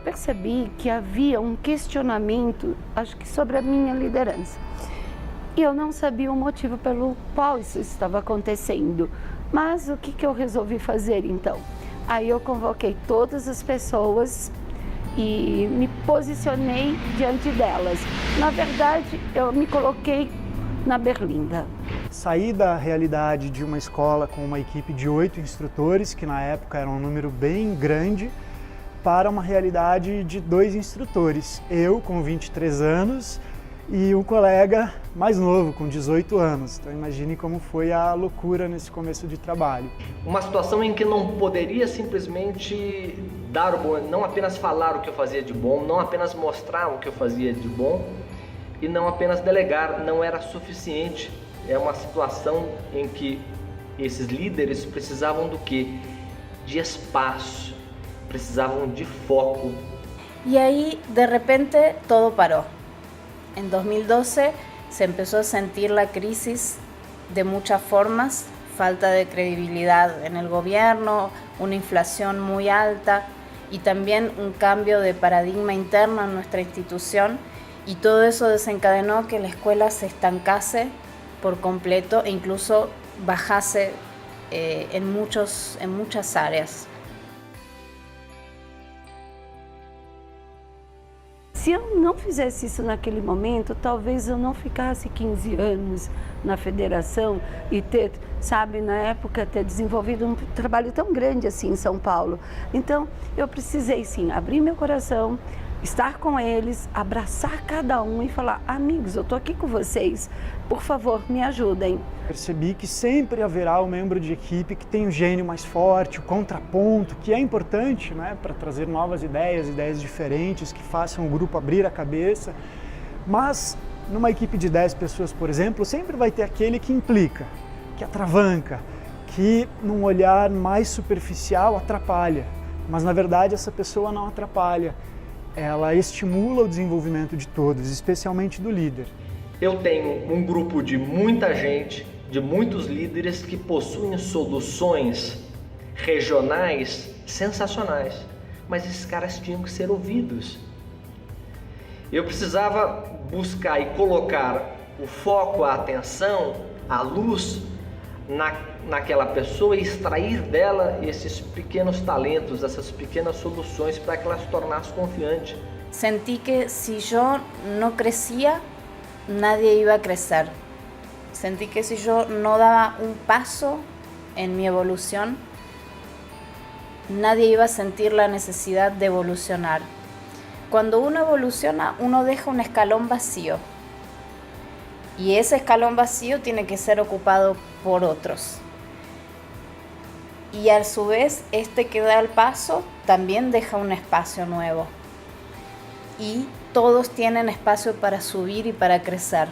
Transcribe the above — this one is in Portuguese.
percebi que havia um questionamento, acho que sobre a minha liderança. E eu não sabia o motivo pelo qual isso estava acontecendo. Mas o que eu resolvi fazer então? Aí eu convoquei todas as pessoas e me posicionei diante delas. Na verdade, eu me coloquei na berlinda. Saí da realidade de uma escola com uma equipe de 8 instrutores, que na época era um número bem grande, para uma realidade de 2 instrutores. Eu com 23 anos e um colega mais novo, com 18 anos. Então imagine como foi a loucura nesse começo de trabalho. Uma situação em que não poderia simplesmente dar o bom, não apenas falar o que eu fazia de bom, não apenas mostrar o que eu fazia de bom e não apenas delegar, não era suficiente. É uma situação em que esses líderes precisavam do quê? De espaço, precisavam de foco. Y ahí de repente todo paró. En 2012 se empezó a sentir la crisis de muchas formas, falta de credibilidad en el gobierno, una inflación muy alta y también un cambio de paradigma interno en nuestra institución, y todo eso desencadenó que la escuela se estancase por completo e incluso bajase en muchas áreas. Se eu não fizesse isso naquele momento, talvez eu não ficasse 15 anos na federação e ter, sabe, na época, ter desenvolvido um trabalho tão grande assim em São Paulo. Então, eu precisei sim abrir meu coração, estar com eles, abraçar cada um e falar: amigos, eu estou aqui com vocês, por favor, me ajudem. Percebi que sempre haverá um membro de equipe que tem o gênio mais forte, o contraponto, que é importante, né, para trazer novas ideias, ideias diferentes, que façam o grupo abrir a cabeça. Mas numa equipe de 10 pessoas, por exemplo, sempre vai ter aquele que implica, que atravanca, que num olhar mais superficial atrapalha. Mas na verdade essa pessoa não atrapalha. Ela estimula o desenvolvimento de todos, especialmente do líder. Eu tenho um grupo de muita gente, de muitos líderes que possuem soluções regionais sensacionais, mas esses caras tinham que ser ouvidos. Eu precisava buscar e colocar o foco, a atenção, a luz naquela pessoa e extrair dela esses pequenos talentos, essas pequenas soluções para que ela se tornasse confiante. Sentí que si yo no crecía, nadie iba a crecer. Sentí que si yo no daba un paso en mi evolución, nadie iba a sentir la necesidad de evolucionar. Cuando uno evoluciona, uno deja un escalón vacío. Y ese escalón vacío tiene que ser ocupado por otros. Y a su vez, este que da el paso también deja un espacio nuevo. Y todos tienen espacio para subir y para crecer.